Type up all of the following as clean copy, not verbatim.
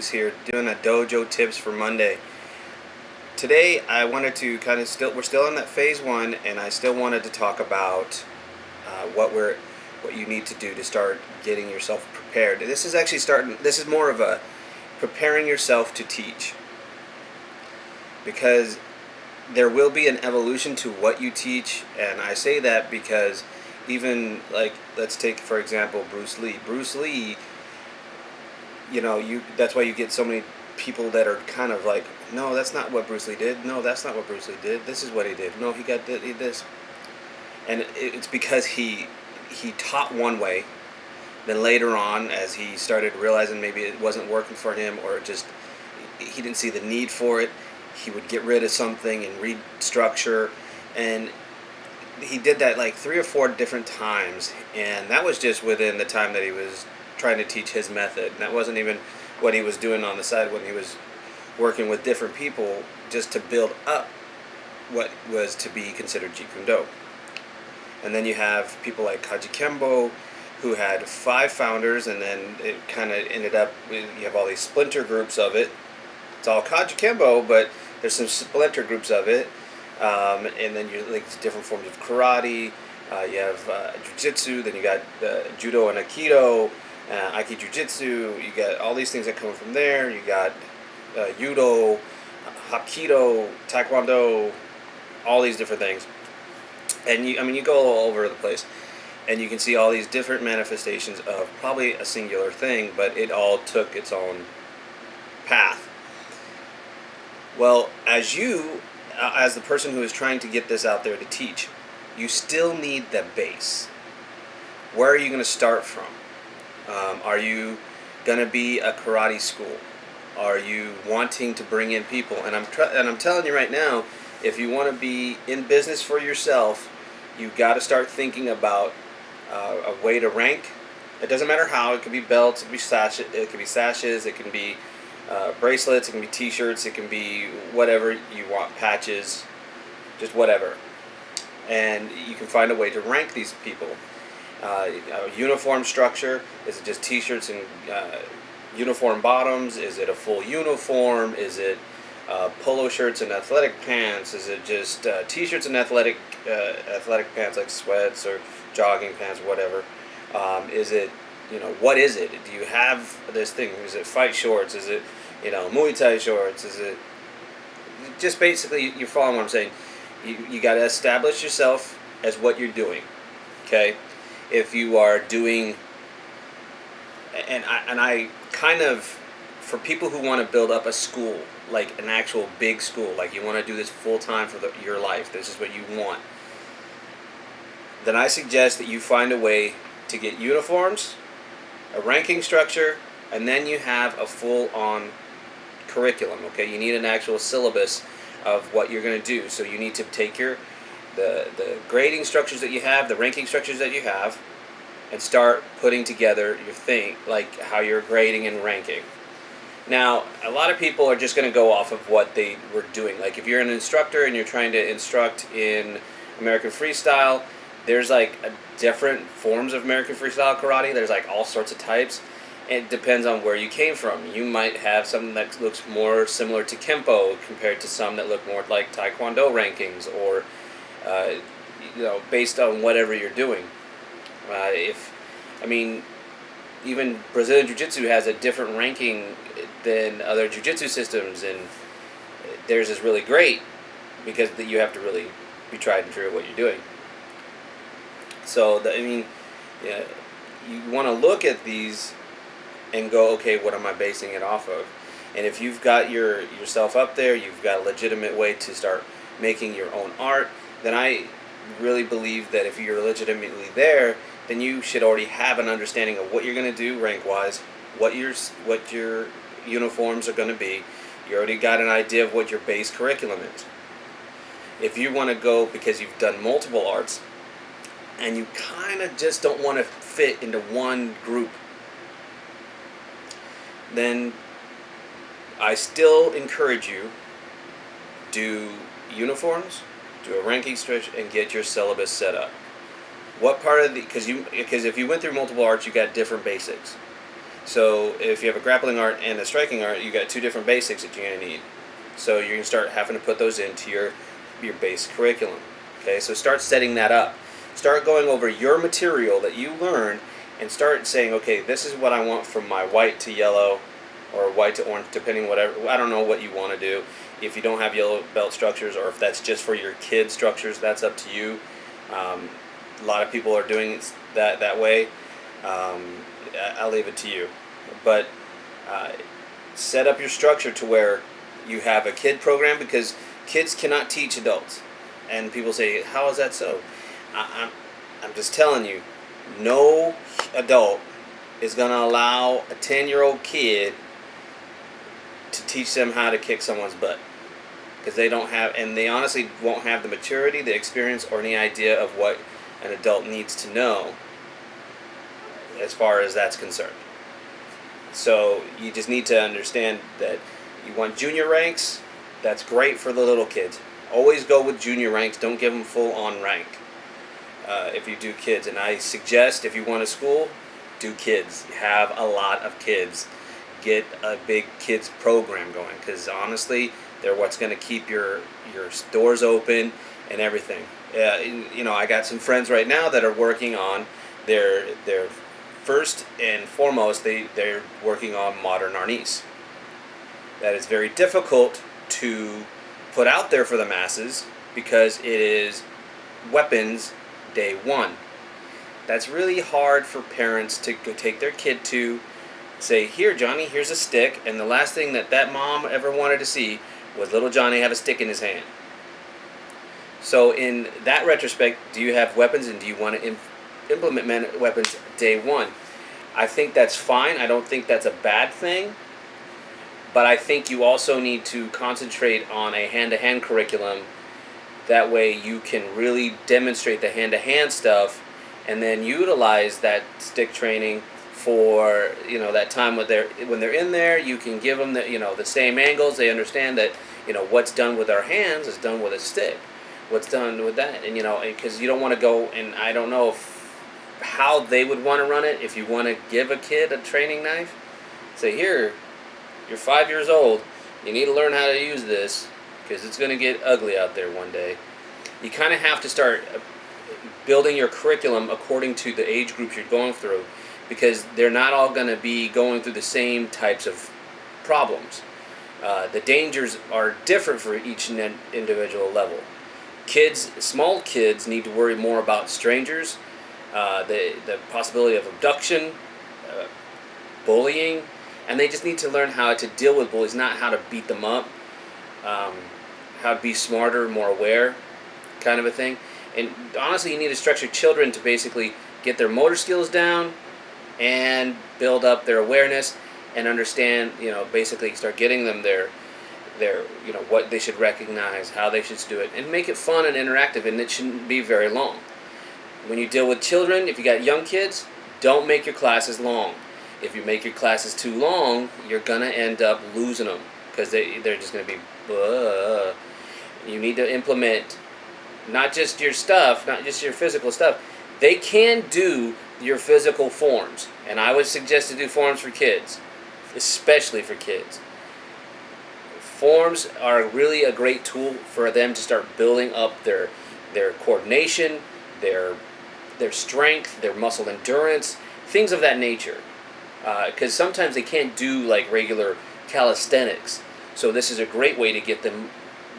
Alex here, doing a Dojo tips for Monday. Today I wanted to we're still in that phase one, and I still wanted to talk about what you need to do to start getting yourself prepared. This is more of a preparing yourself to teach, because there will be an evolution to what you teach, and I say that because even, like, let's take for example Bruce Lee. Bruce Lee, that's why you get so many people that are kind of like, no, that's not what Bruce Lee did. No, that's not what Bruce Lee did. This is what he did. No, he did this. And it's because he taught one way. Then later on, as he started realizing maybe it wasn't working for him, or just he didn't see the need for it, he would get rid of something and restructure. And he did that like 3 or 4 different times, and that was just within the time that he was trying to teach his method. And that wasn't even what he was doing on the side when he was working with different people, just to build up what was to be considered Jeet Kune Do. And then you have people like Kaji Kembo, who had 5 founders, and then it kind of ended up with, you have all these splinter groups of it. It's all Kaji Kembo, but there's some splinter groups of it. And then you like different forms of karate. You have Jiu-jitsu. Then you got judo and aikido, aiki Jiu-jitsu. You got all these things that come from there. You got judo, hapkido, taekwondo, all these different things. And you go all over the place, and you can see all these different manifestations of probably a singular thing, but it all took its own path. Well, as the person who is trying to get this out there to teach, you still need the base. Where are you going to start from? Are you going to be a karate school? Are you wanting to bring in people? And I'm telling you right now, if you want to be in business for yourself, you've got to start thinking about a way to rank. It doesn't matter how. It could be belts, it could be sashes, it can be bracelets, it can be t-shirts, it can be whatever you want, patches, just whatever. And you can find a way to rank these people. Uniform structure, is it just t-shirts and uniform bottoms? Is it a full uniform? Is it polo shirts and athletic pants? Is it just t-shirts and athletic pants like sweats or jogging pants, whatever? Is it, what is it? Do you have this thing? Is it fight shorts? Is it, Muay Thai shorts? Is it just basically, you're following what I'm saying? You got to establish yourself as what you're doing, okay? If you are doing, and I kind of, for people who want to build up a school, like an actual big school, like you want to do this full time for your life, this is what you want, then I suggest that you find a way to get uniforms, a ranking structure, and then you have a full-on curriculum. Okay, you need an actual syllabus of what you're going to do. So you need to take the grading structures that you have, the ranking structures that you have, and start putting together your thing, like how you're grading and ranking. Now, a lot of people are just going to go off of what they were doing. Like if you're an instructor and you're trying to instruct in American Freestyle, there's like different forms of American Freestyle karate. There's like all sorts of types. It depends on where you came from. You might have something that looks more similar to Kempo compared to some that look more like Taekwondo rankings, or based on whatever you're doing. Even Brazilian Jiu-Jitsu has a different ranking than other Jiu-Jitsu systems, and theirs is really great because you have to really be tried and true at what you're doing. So, you want to look at these and go, okay, what am I basing it off of? And if you've got yourself up there, you've got a legitimate way to start making your own art, then I really believe that if you're legitimately there, then you should already have an understanding of what you're going to do rank-wise, what your uniforms are going to be. You already got an idea of what your base curriculum is. If you want to go because you've done multiple arts, and you kind of just don't want to fit into one group, then I still encourage you, do uniforms, do a ranking stretch, and get your syllabus set up. What part of because if you went through multiple arts, you got different basics. So if you have a grappling art and a striking art, you got two different basics that you're going to need. So you're going to start having to put those into your base curriculum. Okay, so start setting that up. Start going over your material that you learned and start saying, okay, this is what I want from my white to yellow or white to orange, depending whatever. I don't know what you want to do. If you don't have yellow belt structures, or if that's just for your kid structures, that's up to you. A lot of people are doing it that way. I'll leave it to you. But set up your structure to where you have a kid program, because kids cannot teach adults. And people say, how is that so? I'm just telling you, no adult is going to allow a 10-year-old kid to teach them how to kick someone's butt. Because they don't have, and they honestly won't have the maturity, the experience, or any idea of what an adult needs to know as far as that's concerned. So you just need to understand that you want junior ranks. That's great for the little kids. Always go with junior ranks. Don't give them full on rank if you do kids. And I suggest, if you want a school, do kids. Have a lot of kids. Get a big kids program going, because honestly, they're what's going to keep your doors open and everything. I got some friends right now that are working on their first and foremost, they're working on modern arnis. That is very difficult to put out there for the masses, because it is weapons day one. That's really hard for parents to go take their kid to, say, here Johnny, here's a stick, and the last thing that mom ever wanted to see was little Johnny have a stick in his hand. So in that retrospect, do you have weapons, and do you want to implement weapons day one? I think that's fine. I don't think that's a bad thing. But I think you also need to concentrate on a hand-to-hand curriculum. That way you can really demonstrate the hand-to-hand stuff, and then utilize that stick training for that time when they're in there. You can give them the same angles. They understand that what's done with our hands is done with a stick. What's done with that, and because you don't want to go, and I don't know how they would want to run it. If you want to give a kid a training knife, say, here, you're 5 years old, you need to learn how to use this, because it's going to get ugly out there one day. You kind of have to start building your curriculum according to the age groups you're going through, because they're not all going to be going through the same types of problems. The dangers are different for each individual level. Small kids need to worry more about strangers, the possibility of abduction, bullying, and they just need to learn how to deal with bullies, not how to beat them up, how to be smarter, more aware, kind of a thing. And honestly, you need to structure children to basically get their motor skills down and build up their awareness and understand, basically start getting them their what they should recognize, how they should do it, and make it fun and interactive, and it shouldn't be very long. When you deal with children, if you got young kids, don't make your classes long. If you make your classes too long, you're going to end up losing them, because they're just going to be, You need to implement not just your stuff, not just your physical stuff. They can do your physical forms, and I would suggest to do forms for kids, especially for kids. Forms are really a great tool for them to start building up their coordination, their strength, their muscle endurance, things of that nature. Because sometimes they can't do like regular calisthenics. So this is a great way to get them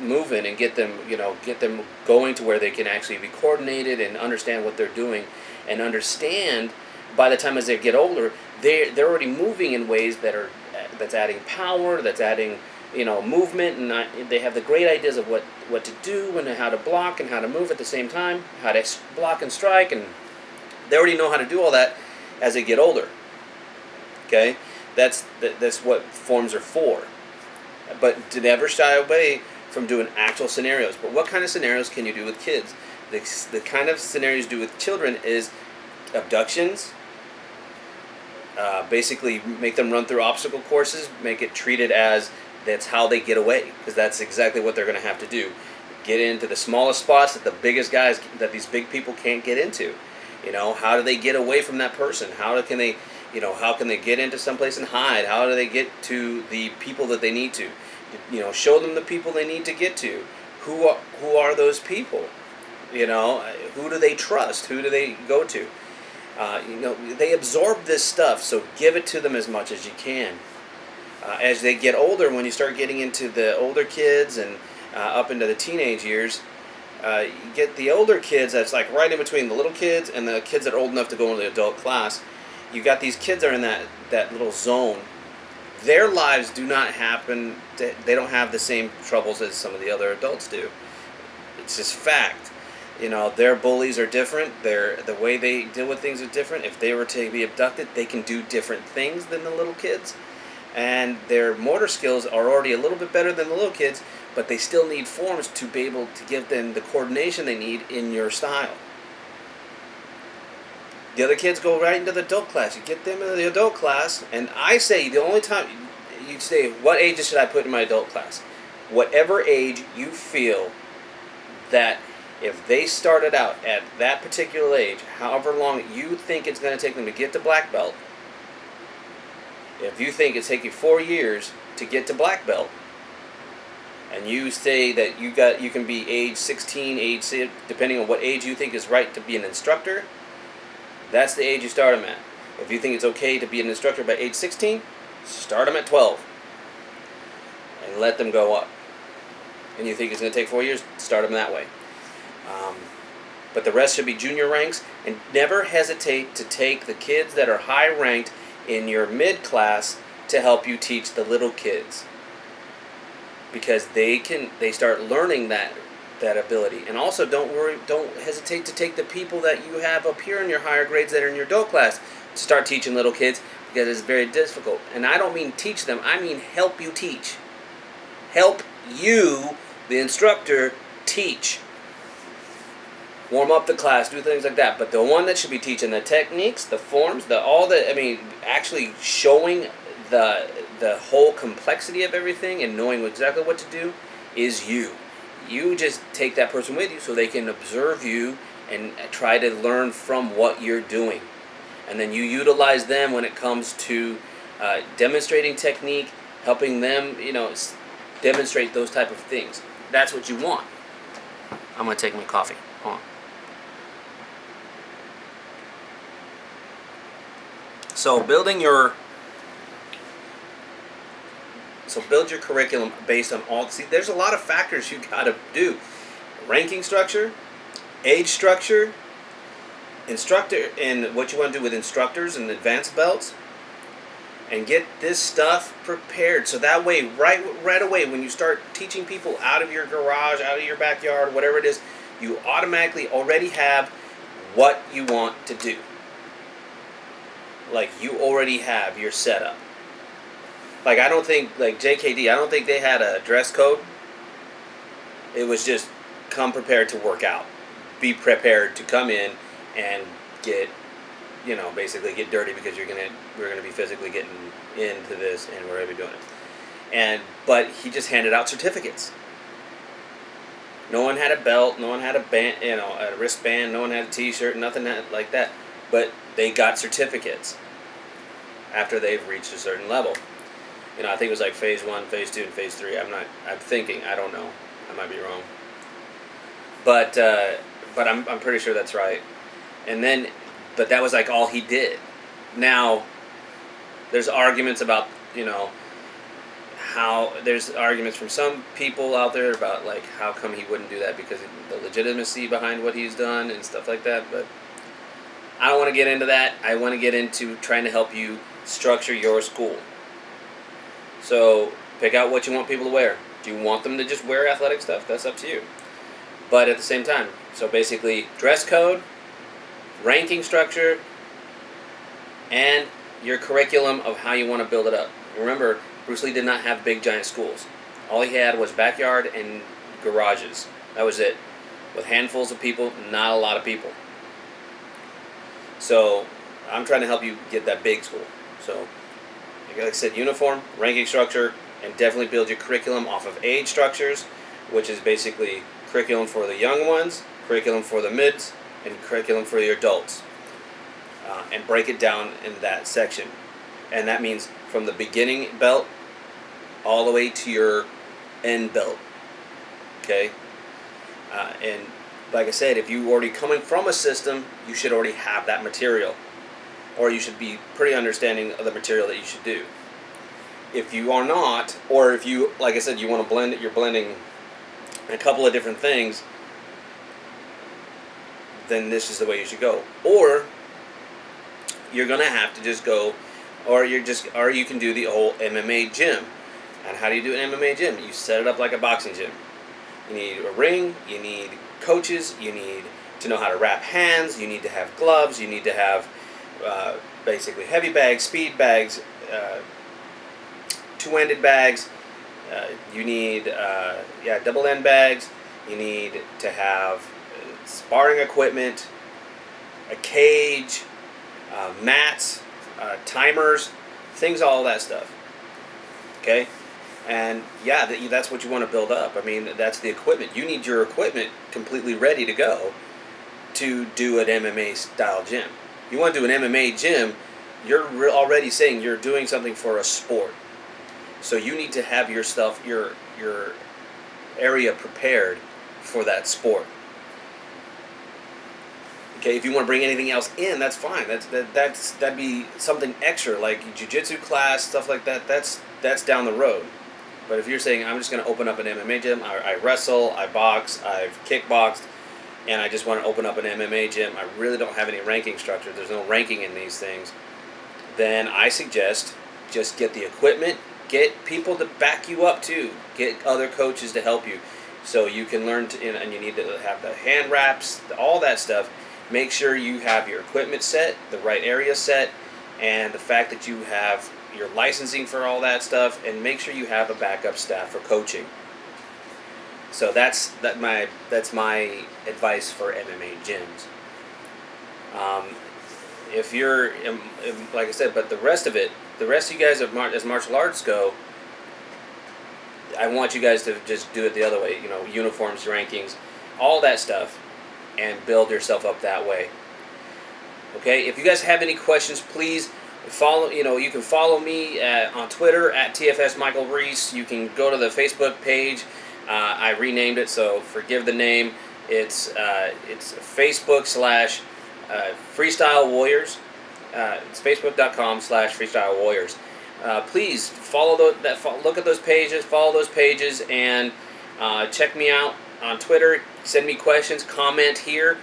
moving and get them going to where they can actually be coordinated and understand what they're doing, and understand by the time as they get older, they're already moving in ways that's adding power, that's adding movement, and they have the great ideas of what to do and how to block and how to move at the same time, how to block and strike, and they already know how to do all that as they get older. Okay, that's what forms are for. But to never shy away from doing actual scenarios. But what kind of scenarios can you do with kids? The kind of scenarios you do with children is abductions. Basically, make them run through obstacle courses. Make it treated as that's how they get away, because that's exactly what they're going to have to do. Get into the smallest spots that the biggest guys, that these big people can't get into. You know, how do they get away from that person? How can they, how can they get into someplace and hide? How do they get to the people that they need to? You know, show them the people they need to get to. Who are those people? You know, who do they trust? Who do they go to? They absorb this stuff, so give it to them as much as you can. As they get older, when you start getting into the older kids and up into the teenage years, you get the older kids that's like right in between the little kids and the kids that are old enough to go into the adult class. You got these kids that are in that little zone. Their lives do not happen, they don't have the same troubles as some of the other adults do. It's just fact. You know, their bullies are different. The way they deal with things are different. If they were to be abducted, they can do different things than the little kids. And their motor skills are already a little bit better than the little kids, but they still need forms to be able to give them the coordination they need in your style. The other kids go right into the adult class. You get them into the adult class, and I say the only time you say, what ages should I put in my adult class? Whatever age you feel that if they started out at that particular age, however long you think it's going to take them to get to black belt, if you think it's taking 4 years to get to black belt, and you say that you can be age 16, depending on what age you think is right to be an instructor, that's the age you start them at. If you think it's okay to be an instructor by age 16, start them at 12 and let them go up. And you think it's going to take 4 years, start them that way. But the rest should be junior ranks, and never hesitate to take the kids that are high ranked in your mid class to help you teach the little kids, because they start learning that ability. And also don't hesitate to take the people that you have up here in your higher grades that are in your adult class to start teaching little kids, because it's very difficult. And I don't mean teach them, I mean help you teach. Help you, the instructor, teach. Warm up the class, do things like that. But the one that should be teaching the techniques, the forms, actually showing the whole complexity of everything and knowing exactly what to do is you. You just take that person with you so they can observe you and try to learn from what you're doing. And then you utilize them when it comes to demonstrating technique, helping them, demonstrate those type of things. That's what you want. I'm going to take my coffee. Hold on. So build your curriculum based on all. See, there's a lot of factors you got to do. Ranking structure, age structure, instructor, and what you want to do with instructors and advanced belts, and get this stuff prepared. So that way, right away, when you start teaching people out of your garage, out of your backyard, whatever it is, you automatically already have what you want to do. Like, you already have your setup. Like, I don't think, like JKD, I don't think they had a dress code. It was just come prepared to work out. Be prepared to come in and get, basically get dirty, because we're gonna be physically getting into this, and we're gonna be doing it. But he just handed out certificates. No one had a belt, no one had a band, a wristband, no one had a T-shirt, nothing like that. But they got certificates after they've reached a certain level. I think it was like phase 1, phase 2, and phase 3. I'm thinking, I don't know. I might be wrong. But I'm pretty sure that's right. But that was like all he did. Now, there's arguments about, how there's arguments from some people out there about like how come he wouldn't do that, because of the legitimacy behind what he's done and stuff like that. But I don't want to get into that. I want to get into trying to help you structure your school. So pick out what you want people to wear. Do you want them to just wear athletic stuff? That's up to you. But at the same time, so basically dress code, ranking structure, and your curriculum of how you want to build it up. Remember, Bruce Lee did not have big giant schools. All he had was backyard and garages. That was it. With handfuls of people, not a lot of people. So I'm trying to help you get that big school. So like I said, uniform, ranking structure, and definitely build your curriculum off of age structures, which is basically curriculum for the young ones, curriculum for the mids, and curriculum for your adults. and break it down in that section. And that means from the beginning belt all the way to your end belt. Okay? And like I said, if you already coming from a system, you should already have that material. Or you should be pretty understanding of the material that you should do. If you are not, or if you, like I said, you want to blend it, you're blending a couple of different things, then this is the way you should go. Or you're gonna have to just go, or you can do the whole MMA gym. And how do you do an MMA gym? You set it up like a boxing gym. You need a ring, you need coaches, you need to know how to wrap hands, you need to have gloves, you need to have basically heavy bags, speed bags, two-ended bags, you need double end bags, you need to have sparring equipment, a cage, mats, timers, things, all that stuff. Okay? And yeah, that's what you want to build up. I mean, that's the equipment. You need your equipment completely ready to go to do an MMA style gym. You want to do an MMA gym, you're already saying you're doing something for a sport. So you need to have your stuff, your area prepared for that sport. Okay, if you want to bring anything else in, that's fine. That'd be something extra, like jiu-jitsu class, stuff like that. That's down the road. But if you're saying, I'm just going to open up an MMA gym, I wrestle, I box, I've kickboxed, and I just want to open up an MMA gym, I really don't have any ranking structure, there's no ranking in these things, then I suggest just get the equipment, get people to back you up too, get other coaches to help you, so you can learn to, and you need to have the hand wraps, all that stuff. Make sure you have your equipment set, the right area set, and the fact that you have your licensing for all that stuff, and make sure you have a backup staff for coaching. So that's my advice for MMA gyms. If you're, like I said, but the rest of you guys as martial arts go, I want you guys to just do it the other way. You know, uniforms, rankings, all that stuff, and build yourself up that way. Okay. If you guys have any questions, please follow. You can follow me on Twitter at TFS Michael Reese. You can go to the Facebook page. I renamed it, so forgive the name. It's Facebook / Freestyle Warriors. It's facebook.com/Freestyle Warriors. Please look at those pages, follow those pages, and check me out on Twitter. Send me questions, comment here.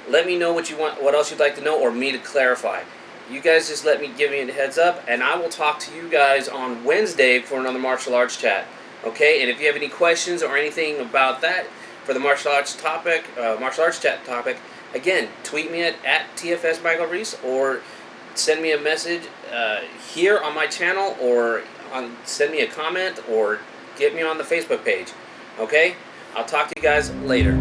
Let me know what you want, what else you'd like to know, or me to clarify. You guys just give me a heads up, and I will talk to you guys on Wednesday for another martial arts chat. Okay, and if you have any questions or anything about that for the martial arts topic, martial arts chat topic, again, tweet me at TFS Michael Reese, or send me a message here on my channel, or send me a comment, or get me on the Facebook page. Okay, I'll talk to you guys later.